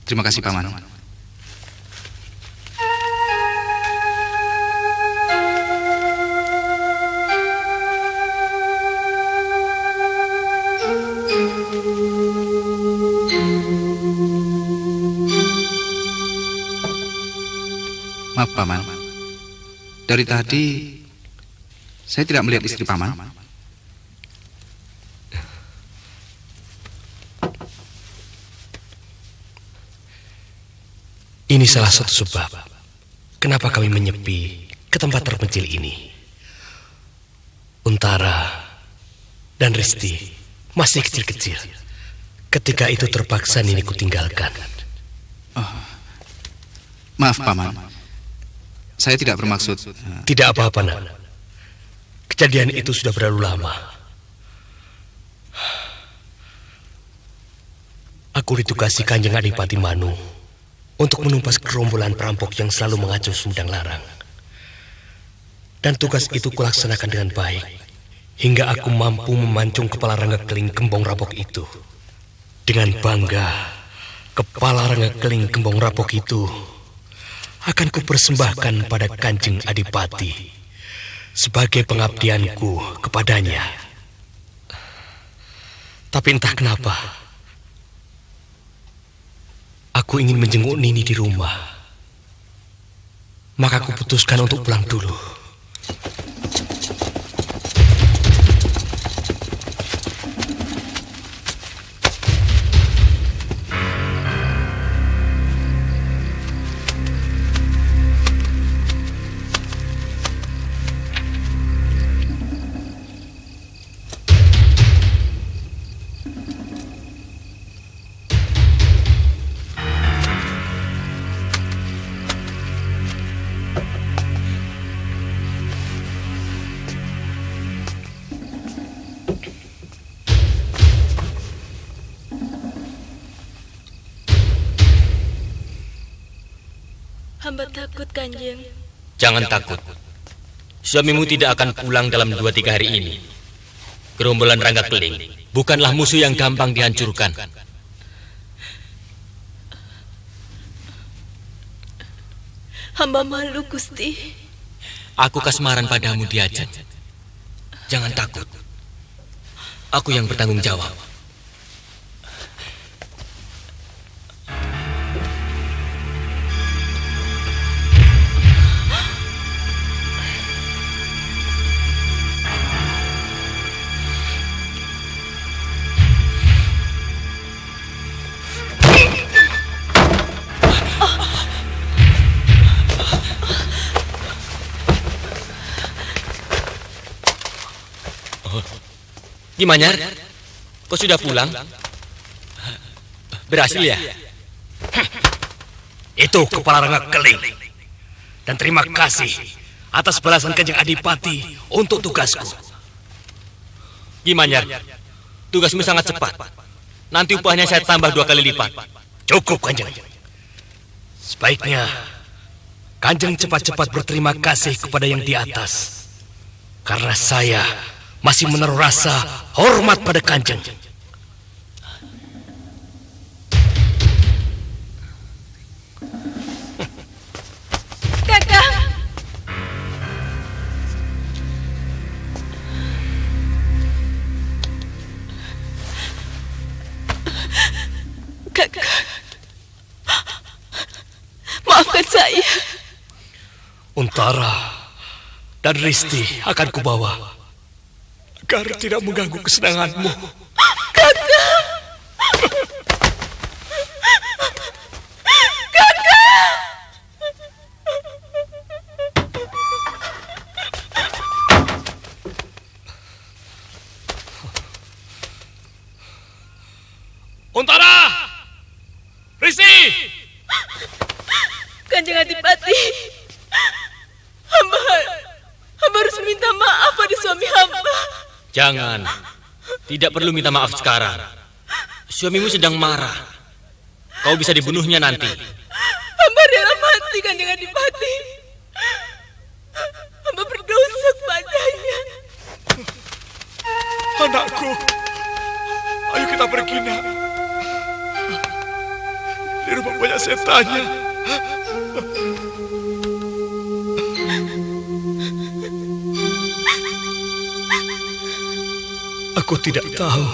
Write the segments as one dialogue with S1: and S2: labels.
S1: Terima kasih, Paman. Maaf, Paman. Dari tadi saya tidak melihat istri Paman.
S2: Ini salah satu sebab kenapa kami menyepi ke tempat terpencil ini. Untara dan Risti masih kecil-kecil. Ketika itu terpaksa Niniku tinggalkan.
S1: Oh, maaf, Paman. Saya tidak bermaksud.
S2: Tidak apa-apa, Nak. Kejadian itu sudah berlalu lama. Aku ditugasi Kanjeng Adipati Manu untuk menumpas gerombolan perampok yang selalu mengacung Sumedang Larang. Dan tugas itu kulaksanakan dengan baik, hingga aku mampu memancung kepala Rangga Keling Gembong Rapok itu. Dengan bangga, kepala Rangga Keling Gembong Rapok itu akan kupersembahkan pada Kanjeng Adipati sebagai pengabdianku kepadanya. Tapi entah kenapa, aku ingin menjenguk Nini di rumah. Maka aku putuskan untuk pulang dulu.
S3: Hamba takut, Kanjeng.
S4: Jangan takut. Suamimu tidak akan pulang dalam 2-3 hari ini. Gerombolan Rangga Keling bukanlah musuh yang gampang dihancurkan.
S3: Hamba malu, Gusti.
S4: Aku kasmaran padamu, Diajeng. Jangan takut. Aku yang bertanggung jawab. Gimana? Kau sudah pulang? Berhasil ya?
S2: Itu kepala Rangga Keling. Dan terima kasih atas balasan Kanjeng Adipati untuk tugasku.
S4: Gimana? Tugasmu sangat cepat. Nanti upahnya saya tambah 2 kali lipat.
S2: Cukup, Kanjeng. Sebaiknya Kanjeng cepat-cepat berterima kasih kepada yang di atas. Karena saya masih menaruh rasa hormat pada Kanjeng.
S3: Kakang. Kakang. Maafkan saya.
S2: Untara dan Risti akan kubawa agar tidak mengganggu kesenanganmu.
S3: Kakang! Kakang!
S2: Untara! Risti!
S3: Kanjeng Adipati, hamba harus minta maaf pada suami hamba.
S4: Jangan. Tidak perlu minta maaf sekarang. Suamimu sedang marah. Kau bisa dibunuhnya nanti.
S3: Hamba rela mati, Kanjeng Adipati. Hamba berdosa padanya.
S2: Anakku, ayo kita pergi, Nak. Di rumah memang banyak setannya. Aku tidak tahu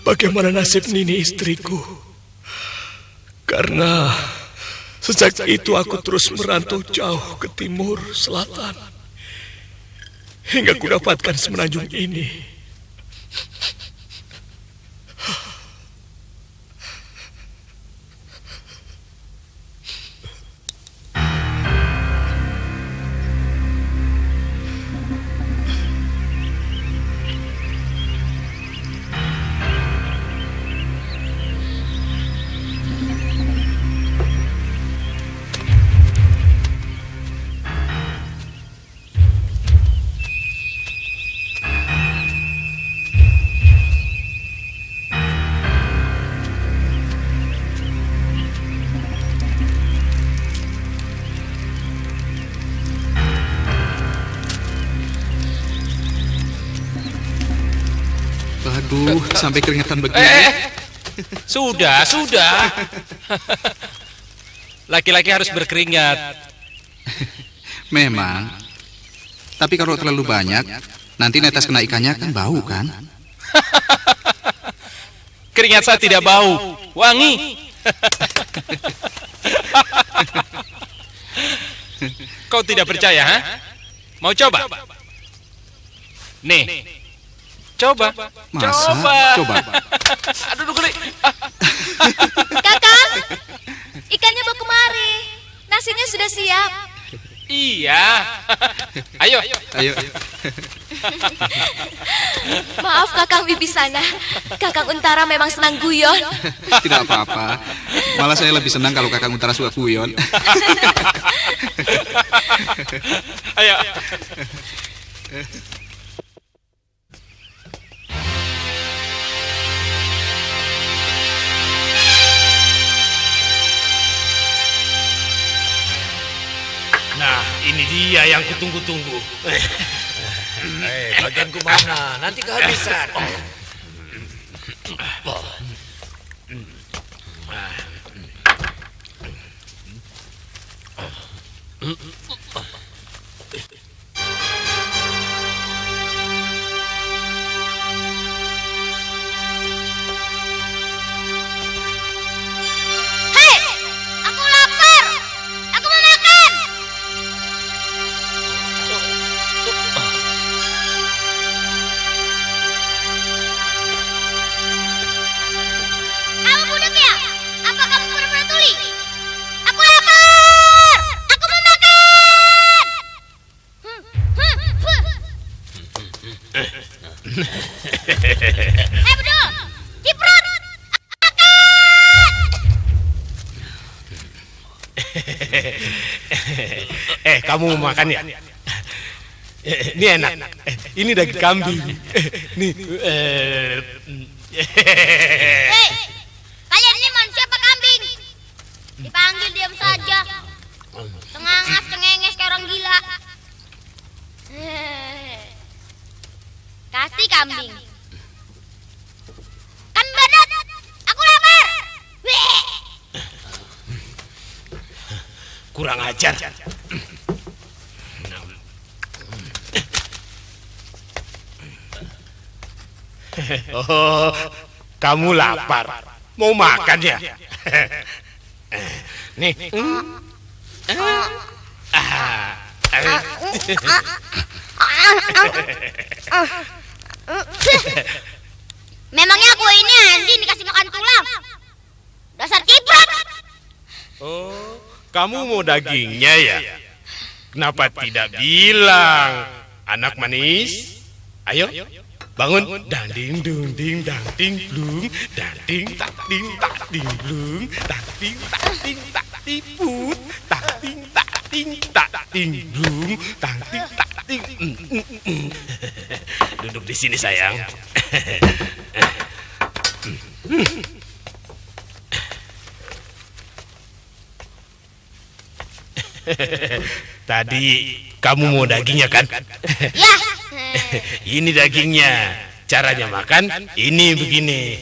S2: bagaimana nasib Nini istriku. Karena sejak itu aku terus merantau jauh ke timur selatan. Hingga ku dapatkan semenanjung ini.
S1: Aduh, sampai keringetan begini.
S4: Sudah. Laki-laki harus berkeringat.
S1: Memang. Tapi kalau terlalu banyak, nanti netes kena ikannya kan bau kan?
S4: Keringat saya tidak bau, wangi. Kau tidak percaya, ha? Mau coba? Nih. Coba.
S1: Masa? Coba.
S4: Aduh, geli.
S3: Kakang, ikannya bawa kemari. Nasinya sudah siap.
S4: Iya. Ayo.
S3: Maaf Kakang Wibisana, Kakang Untara memang senang guyon.
S1: Tidak apa-apa. Malah saya lebih senang kalau Kakang Untara suka guyon.
S4: Ayo.
S5: Nah, ini dia yang kutunggu-tunggu.
S6: Bagianku mana? Nanti kehabisan.
S3: Hei, aku lapar. Aku mau makan. Kamu budak ya? Apa kamu pura-pura tuli? Aku lapar. Aku mau makan. Hei bedul, ciprut.
S5: Kamu mau makan ya? Ini enak. Ini daging kambing. Nih.
S3: Hei, kalian ini manusia apa kambing? Dipanggil diam saja. Tengangas, cengenges kayak orang gila. Kasih kambing. Kan badat, aku lapar. Weh.
S5: Kurang ajar. Oh, kamu lapar. Mau makan ya? Nih.
S3: Memangnya aku ini anjing dikasih makan tulang? Dasar kibrat.
S5: Oh, kamu mau dagingnya ya? Kenapa tidak bilang? Anak manis, ayo bangun. Danding dung ding dang ding blung, danding tak ding tak ding blung, danding tak ding tak ding put, danding tak ding tak ding blung, danding tak ding. Duduk di sini sayang. Tadi kamu mau dagingnya kan?
S3: Ya.
S5: Ini dagingnya. Caranya makan ini begini.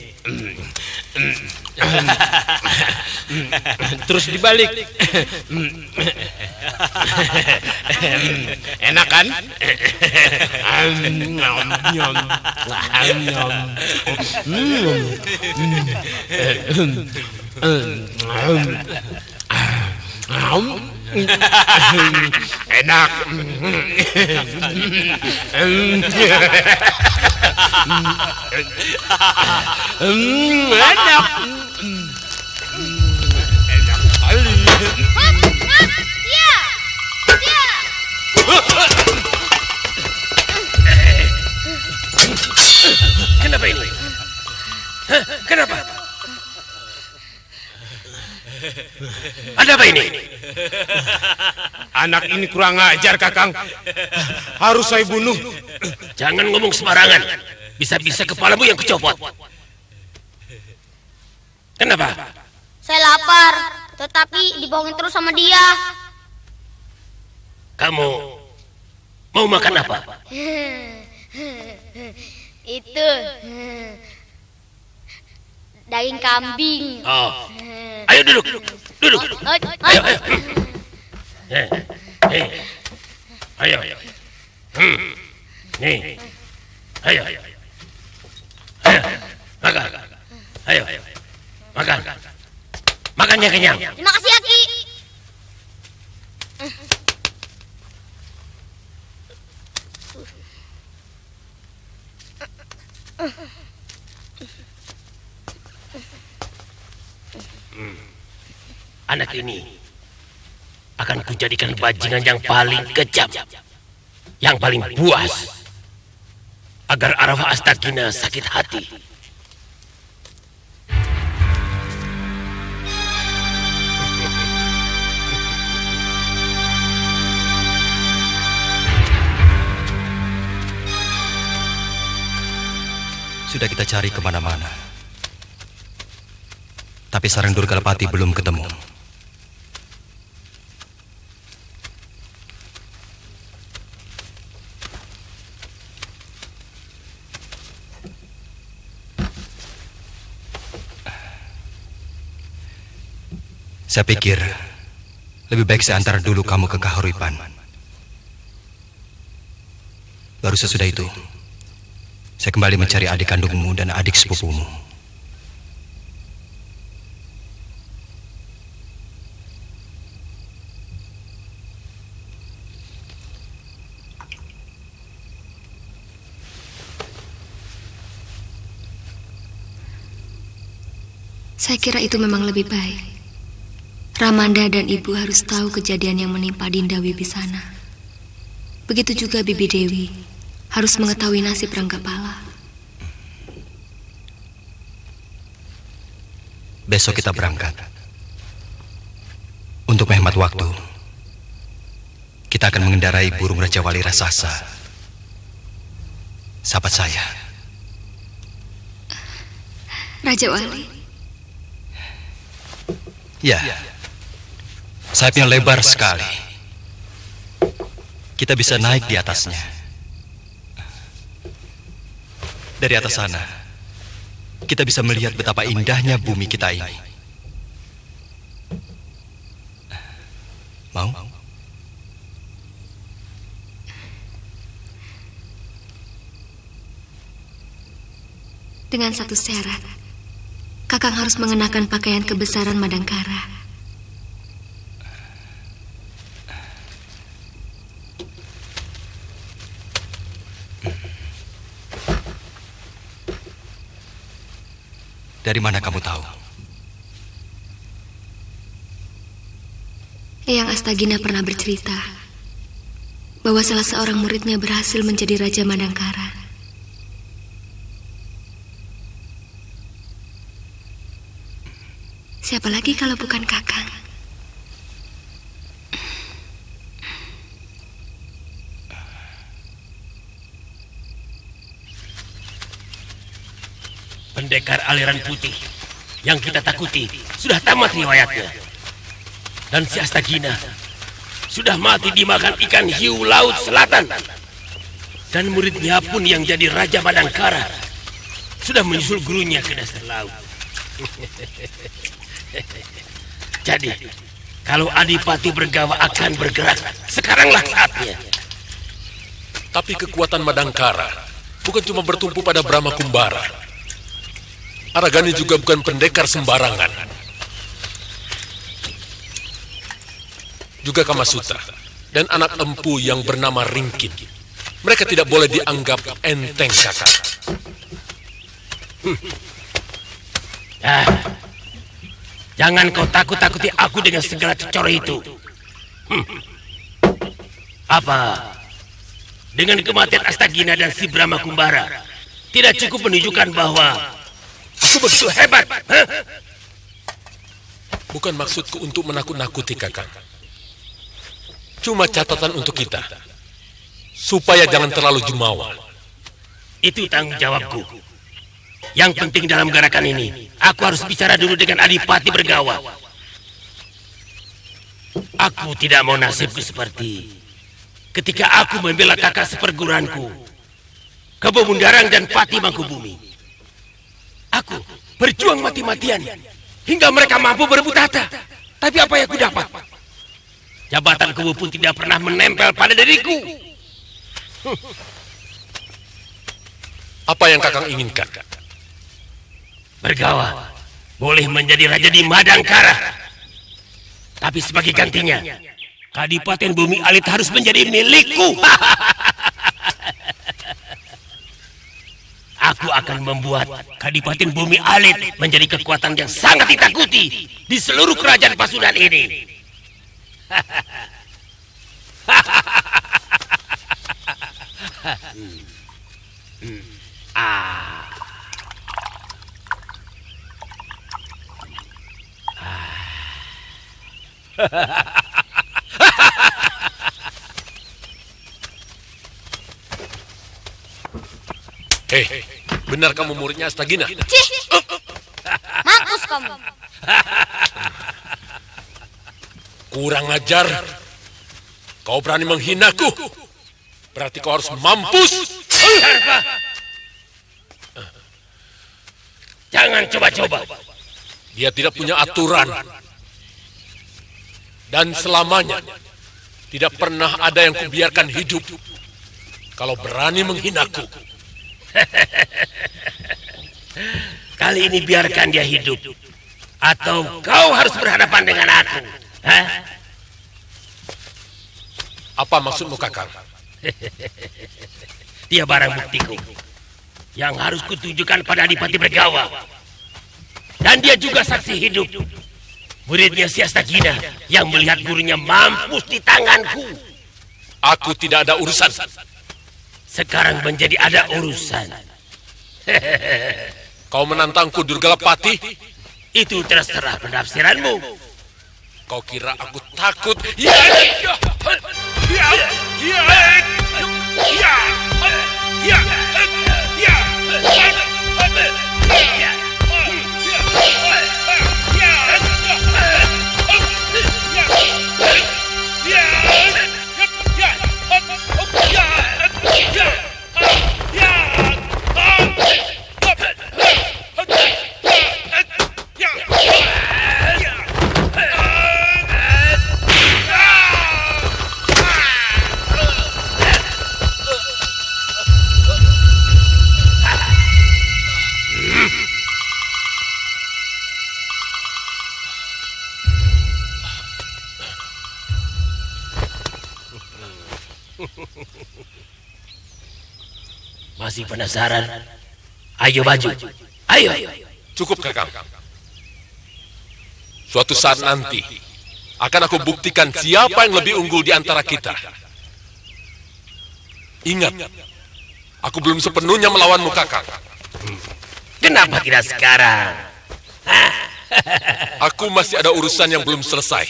S5: Terus dibalik. Enak kan? Enak. Enak. Enak kali.
S3: Iya. Iya.
S2: Kenapa ini? Hah? Kenapa? Ada apa ini?
S5: Anak ini kurang ajar, Kakang. Harus saya bunuh.
S2: Jangan ngomong sembarangan. Bisa-bisa kepalamu yang kecopot. Kenapa?
S3: Saya lapar, tetapi dibohongin terus sama dia.
S2: Kamu mau makan apa?
S3: Itu daging kambing.
S2: Oh, ayo duduk, duduk. Ayo, ayo. Ayo. Nih. Ayo. Ayo. Makan. Ayo. Makan. Makannya kenyang.
S3: Terima kasih, Aki.
S2: Anak ini akan kujadikan bajingan yang paling kejam, yang paling buas, agar arwah Astagina sakit hati.
S7: Sudah kita cari kemana-mana, tapi sarang Durgalapati belum ketemu. Saya pikir lebih baik saya antar dulu kamu ke Kahuripan. Baru sesudah itu, saya kembali mencari adik kandungmu dan adik sepupumu.
S8: Saya kira itu memang lebih baik. Ramanda dan ibu harus tahu kejadian yang menimpa Dinda Wibisana. Begitu juga Bibi Dewi harus mengetahui nasib Ranggapala.
S7: Besok kita berangkat. Untuk menghemat waktu, kita akan mengendarai burung Raja Wali Rasasa, sahabat saya.
S8: Raja Wali?
S7: Ya, sayapnya lebar sekali. Kita bisa naik di atasnya. Dari atas sana, kita bisa melihat betapa indahnya bumi kita ini. Mau?
S8: Dengan satu syarat, Kakang harus mengenakan pakaian kebesaran Madangkara.
S7: Dari mana kamu tahu?
S8: Eyang Astagina pernah bercerita bahwa salah seorang muridnya berhasil menjadi Raja Madangkara. Siapa lagi kalau bukan Kakang?
S2: Pendekar aliran putih yang kita takuti sudah tamat riwayatnya. Dan si Astagina sudah mati dimakan ikan hiu laut selatan. Dan muridnya pun yang jadi Raja Madangkara sudah menyusul gurunya ke dasar laut. Jadi, kalau Adipati Bergawa akan bergerak, sekaranglah saatnya.
S9: Tapi kekuatan Madangkara bukan cuma bertumpu pada Brahma Kumbara. Aragani juga bukan pendekar sembarangan. Juga Kamasutra dan anak empu yang bernama Ringkin. Mereka tidak boleh dianggap enteng, Kakang.
S2: Jangan kau takut-takuti aku dengan segala cecoro itu. Apa? Dengan kematian Astagina dan si Brahma Kumbara, tidak cukup menunjukkan bahwa aku begitu hebat?
S9: Bukan maksudku untuk menakut-nakuti, Kakang. Cuma catatan untuk kita, supaya jangan terlalu jumawa.
S2: Itu tanggung jawabku. Yang penting dalam gerakan ini, aku harus bicara dulu dengan Adipati Bergawa. Aku tidak mau nasibku seperti ketika aku membela kakak seperguruanku, Kebo Mundarang dan Pati Mangkubumi. Aku berjuang mati-matian hingga mereka mampu berebut tahta. Tapi apa yang aku dapat? Jabatan Kebo pun tidak pernah menempel pada diriku.
S9: Apa yang Kakang inginkan?
S2: Bergawa boleh menjadi raja di Madangkara. Tapi sebagai gantinya, Kadipaten Bumi Alit harus menjadi milikku. Aku akan membuat Kadipaten Bumi Alit menjadi kekuatan yang sangat ditakuti di seluruh kerajaan Pasundan ini.
S9: Hei, benar kamu muridnya Astagina?
S3: Cih! Mampus kamu.
S9: Kurang ajar. Kau berani menghinaku. Berarti kau harus mampus.
S2: Jangan coba-coba.
S9: Dia tidak punya aturan. Dan selamanya tidak pernah ada yang kubiarkan hidup. Kalau berani menghinaku.
S2: Kali ini biarkan dia hidup. Atau kau harus berhadapan dengan aku. Hah?
S9: Apa maksudmu, Kakang?
S2: Dia barang buktiku yang harus kutunjukkan pada Adipati Bergawa. Dan dia juga saksi hidup. Muridnya si Astagina yang melihat gurunya mampus di tanganku.
S9: Aku tidak ada urusan.
S2: Sekarang menjadi ada urusan.
S9: Kau menantangku, Durgalapati?
S2: Itu terserah penafsiranmu.
S9: Kau kira aku takut? Ya!
S2: Masih penasaran? Ayo maju. Ayo.
S9: Cukup, Kakang. Suatu saat nanti akan aku buktikan siapa yang lebih unggul di antara kita. Ingat, aku belum sepenuhnya melawanmu, Kakang.
S2: Kenapa tidak sekarang?
S9: Aku masih ada urusan yang belum selesai.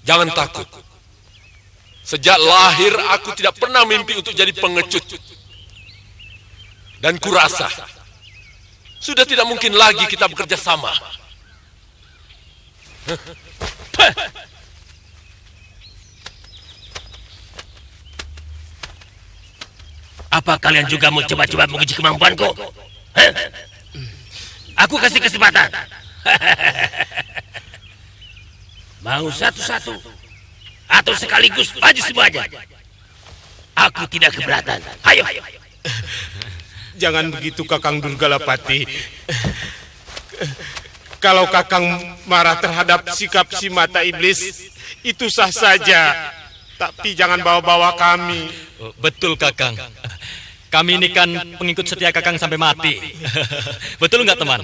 S9: Jangan takut. Sejak lahir aku tidak pernah mimpi untuk jadi pengecut. Dan kurasa sudah tidak mungkin lagi kita bekerja sama.
S2: Apa kalian juga mau coba-coba menguji kemampuanku?
S10: Aku kasih kesempatan. Mau satu-satu atau sekaligus maju semuanya? Aku tidak keberatan. Ayo.
S5: Jangan begitu Kakang Durgalapati. Kalau Kakang marah terhadap sikap si mata iblis, itu sah saja. Tapi jangan bawa-bawa kami.
S4: Betul Kakang. Kami ini kan pengikut setia Kakang sampai mati. Betul nggak teman?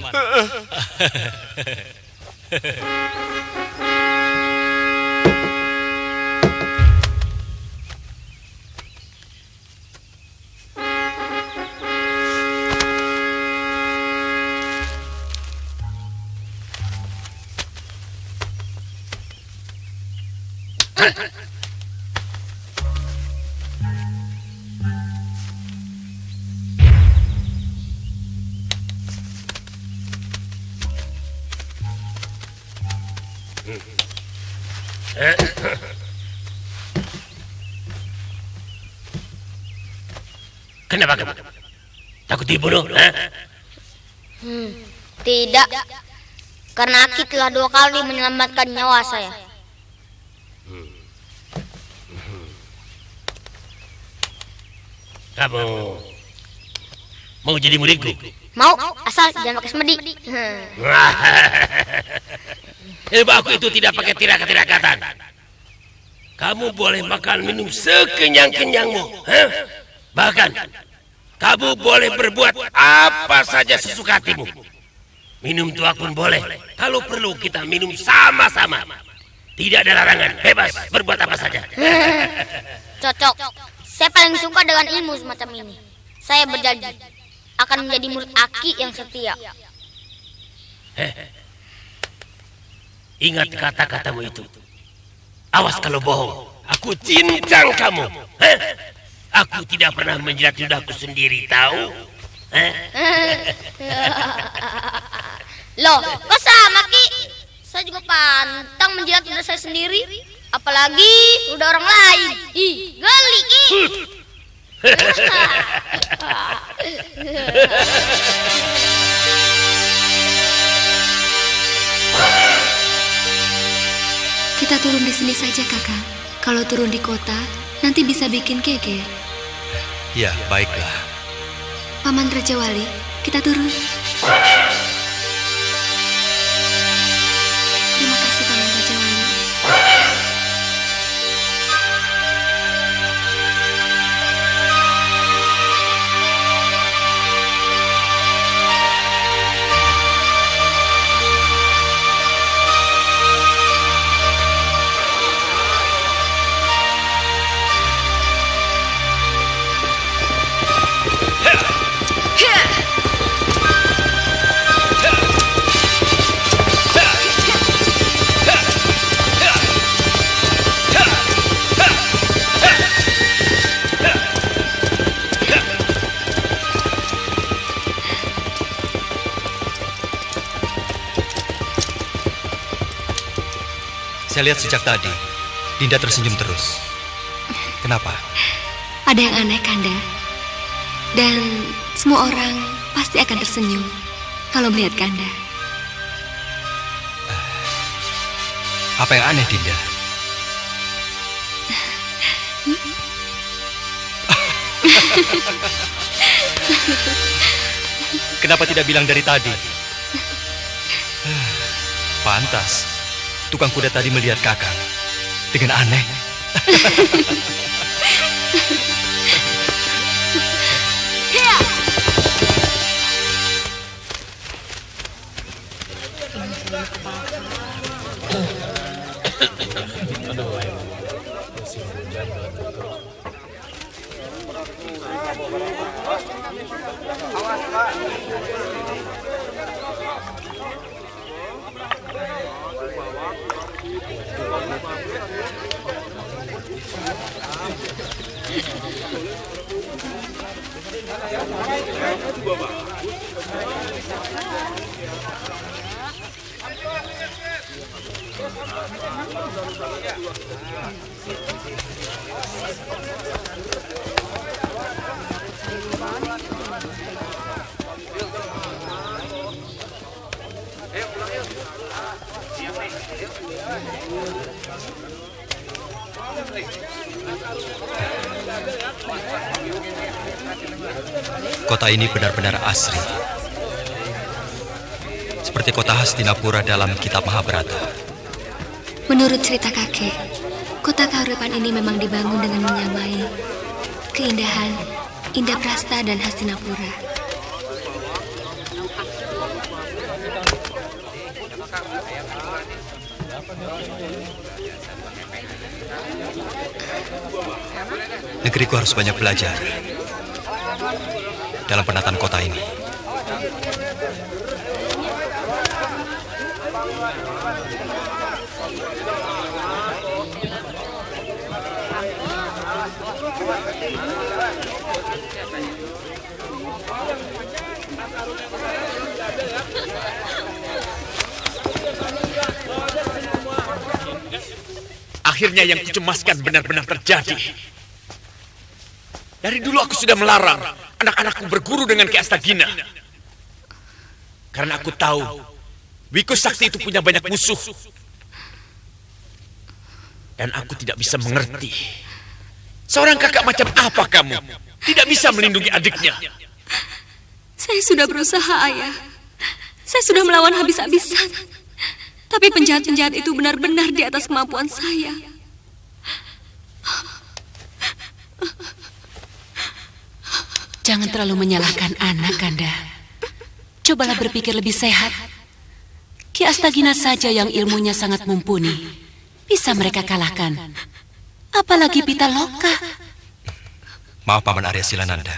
S10: Kenapa kamu? Takut dibunuh?
S3: Tidak. Karena Aki telah 2 kali menyelamatkan nyawa saya.
S10: Kamu mau jadi muridku?
S3: Mau, asal jangan pakai semedi.
S10: Ilmu aku itu tidak pakai tirakat-tirakatan. Kamu boleh makan minum sekenyang-kenyangmu. Bahkan kamu boleh berbuat apa saja sesuka hatimu. Minum tuak pun boleh. Kalau perlu kita minum sama-sama. Tidak ada larangan, bebas berbuat apa saja.
S3: Cocok. Saya paling suka dengan ilmu semacam ini. Saya berjanji akan menjadi murid Aki yang setia.
S10: Ingat kata-katamu itu. Awas kalau bohong. Aku cincang kamu. Aku tidak pernah menjilat ludahku sendiri, tahu?
S3: Loh, kok sama Ki? Saya juga pantang menjilat ludah saya sendiri. Apalagi ludah orang lain. Ih, geli Ki.
S8: Kita turun di sini saja, Kakak. Kalau turun di kota, nanti bisa bikin geger.
S7: Ya, baiklah.
S8: Paman Raja Wali, kita turun. Terima kasih, Paman Raja Wali.
S7: Saya lihat sejak tadi, Dinda tersenyum terus. Kenapa?
S8: Ada yang aneh, Kanda. Dan semua orang pasti akan tersenyum kalau melihat Kanda.
S7: Apa yang aneh, Dinda? Kenapa tidak bilang dari tadi? Pantas. Tukang kuda tadi melihat Kakang dengan aneh. Kota ini benar-benar asri. Seperti kota Hastinapura dalam kitab Mahabharata.
S8: Menurut cerita kakek, kota Kaurepan ini memang dibangun dengan menyamai keindahan Indraprastha dan Hastinapura.
S7: Negeriku harus banyak belajar dalam penataan kota ini.
S10: Akhirnya yang kucemaskan benar-benar terjadi. Dari dulu aku sudah melarang anak-anakku berguru dengan Ki Astagina. Karena aku tahu Wiku Sakti itu punya banyak musuh. Dan aku tidak bisa mengerti. Seorang kakak macam apa kamu? Tidak bisa melindungi adiknya.
S8: Saya sudah berusaha, Ayah. Saya sudah melawan habis-habisan. Tapi penjahat-penjahat itu benar-benar di atas kemampuan saya.
S11: Jangan terlalu menyalahkan anak, Kanda. Cobalah berpikir lebih sehat. Ki Astagina saja yang ilmunya sangat mumpuni. Bisa mereka kalahkan. Apalagi Pitaloka.
S7: Maaf Paman Arya Silananda.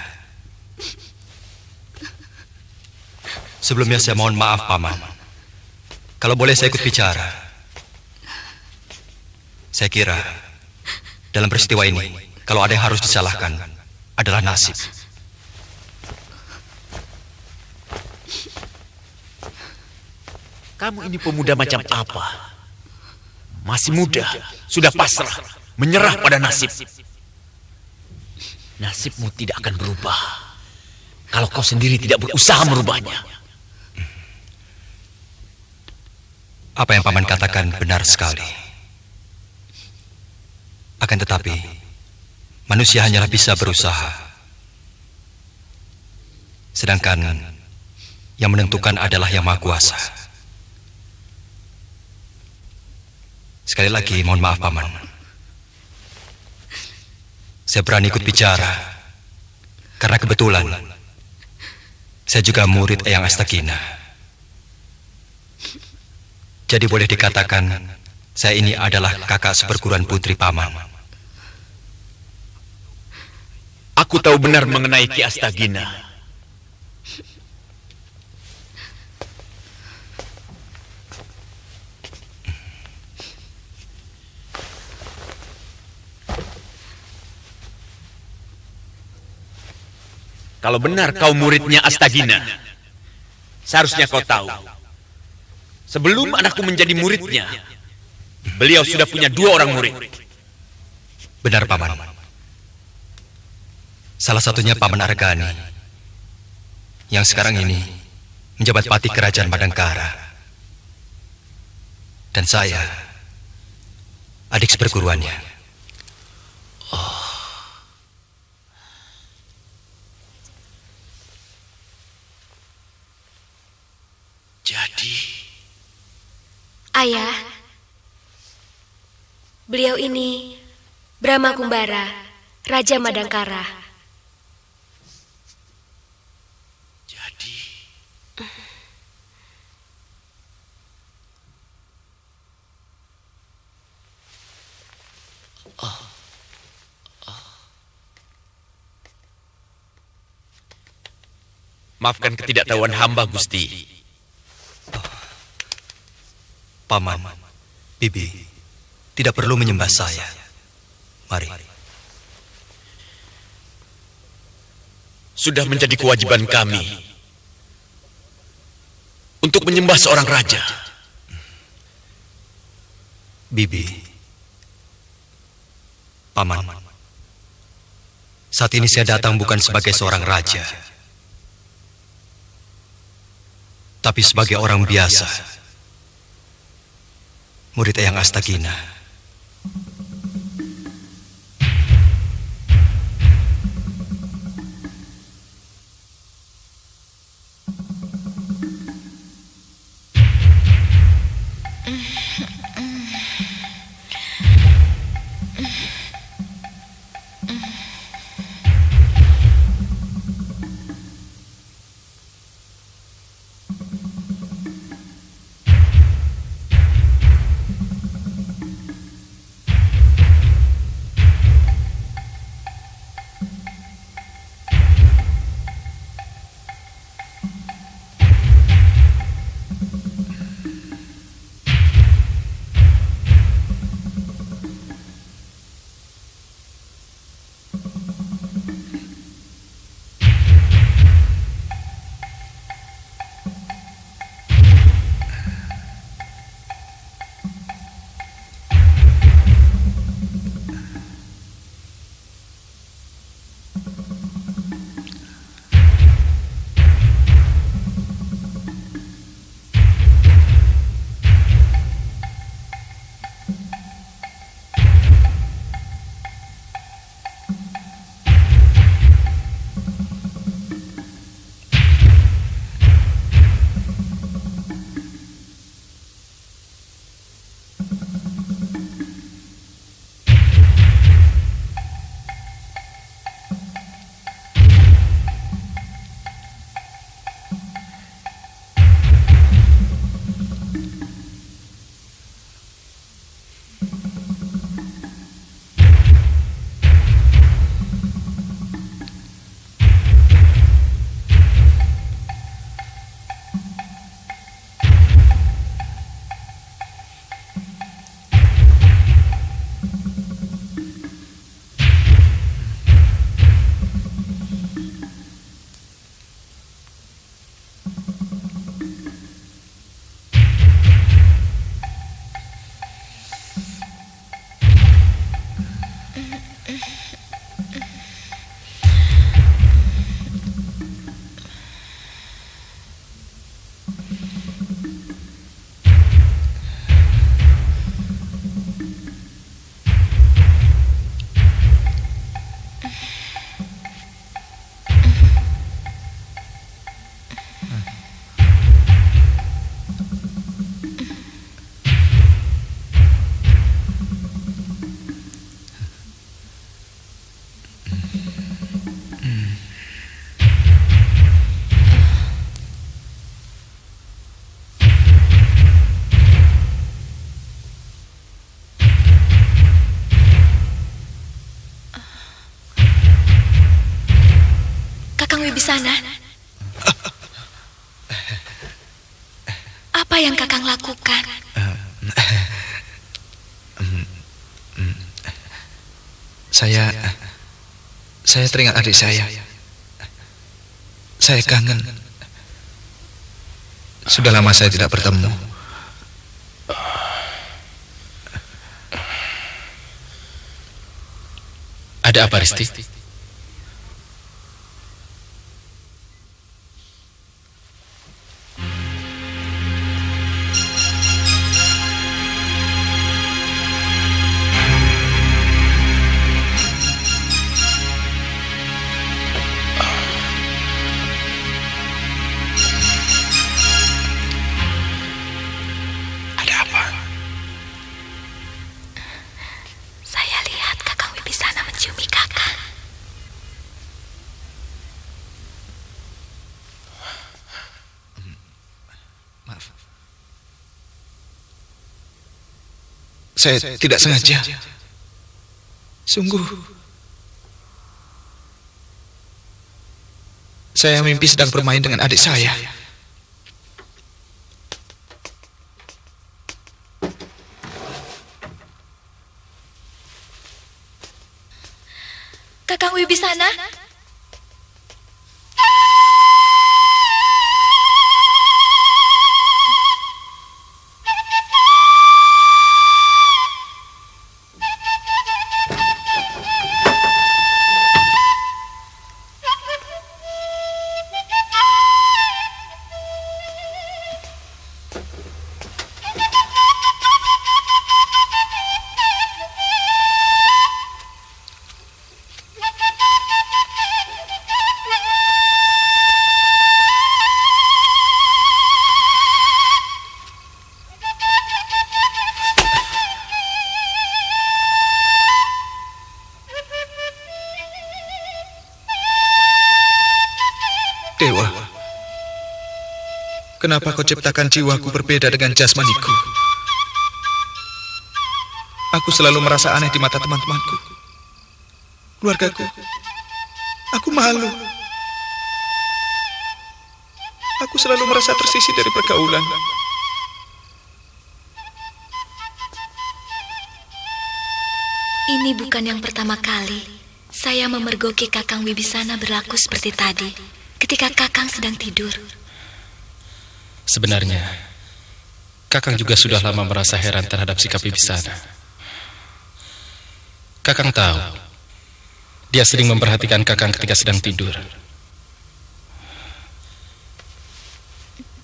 S7: Sebelumnya saya mohon maaf Paman. Kalau boleh saya ikut bicara. Saya kira dalam peristiwa ini, kalau ada yang harus disalahkan adalah nasib.
S10: Kamu ini pemuda macam apa? Masih muda, sudah pasrah, menyerah pada nasib. Nasibmu tidak akan berubah kalau kau sendiri tidak berusaha merubahnya.
S7: Apa yang Paman katakan benar sekali. Akan tetapi, manusia hanyalah bisa berusaha. Sedangkan yang menentukan adalah Yang Maha Kuasa. Sekali lagi, mohon maaf Paman. Saya berani ikut bicara karena kebetulan saya juga murid Eyang Astagina. Jadi boleh dikatakan saya ini adalah kakak seperguruan putri Paman.
S10: Aku tahu benar mengenai Ki Astagina. Kalau benar kau muridnya Astagina, seharusnya kau tahu. Sebelum anakku menjadi muridnya, beliau sudah punya 2 orang murid.
S7: Benar Paman. Salah satunya Paman Argani, yang sekarang ini menjabat patih kerajaan Madangkara. Dan saya, adik seperguruannya.
S10: Jadi,
S8: Ayah, beliau ini Brahma Kumbara, Raja Madangkara.
S10: Jadi, maafkan ketidaktahuan hamba, Gusti.
S7: Paman, Bibi, tidak perlu menyembah saya. Mari.
S10: Sudah menjadi kewajiban kami untuk menyembah seorang raja.
S7: Bibi, Paman, saat ini saya datang bukan sebagai seorang raja, tapi sebagai orang biasa murid Eyang Astagina.
S8: Wibisana, apa yang Kakang lakukan?
S1: Saya teringat adik saya. Saya kangen. Sudah lama saya tidak bertemu.
S4: Ada apa, Risti?
S1: Saya tidak sengaja. Sungguh. Saya mimpi sedang bermain dengan adik saya.
S8: Kakang Wibisana?
S1: Kenapa kau ciptakan jiwaku berbeda dengan jasmaniku? Aku selalu merasa aneh di mata teman-temanku, keluargaku. Aku malu. Aku selalu merasa tersisih dari pergaulan.
S8: Ini bukan yang pertama kali saya memergoki Kakang Wibisana berlaku seperti tadi ketika Kakang sedang tidur.
S12: Sebenarnya, Kakang juga sudah lama merasa heran terhadap sikap Wibisana. Kakang tahu, dia sering memperhatikan Kakang ketika sedang tidur.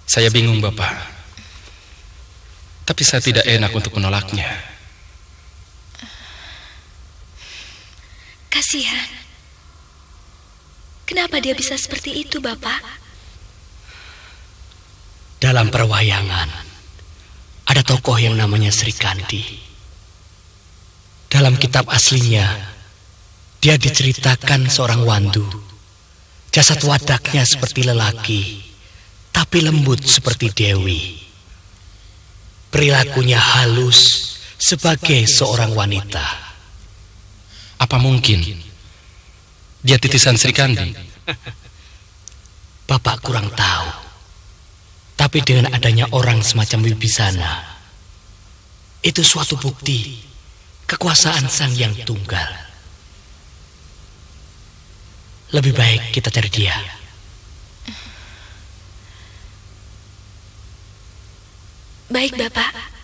S12: Saya bingung, Bapak. Tapi saya tidak enak untuk menolaknya.
S8: Kasihan. Kenapa dia bisa seperti itu, Bapak?
S2: Dalam perwayangan, ada tokoh yang namanya Sri Kandi. Dalam kitab aslinya, dia diceritakan seorang wandu. Jasad wadaknya seperti lelaki, tapi lembut seperti dewi. Perilakunya halus sebagai seorang wanita.
S12: Apa mungkin dia titisan Sri Kandi?
S2: Bapak kurang tahu. Tapi dengan adanya orang semacam Wibisana, itu suatu bukti kekuasaan Sang Hyang Tunggal. Lebih baik kita cari dia.
S8: Baik, Bapak.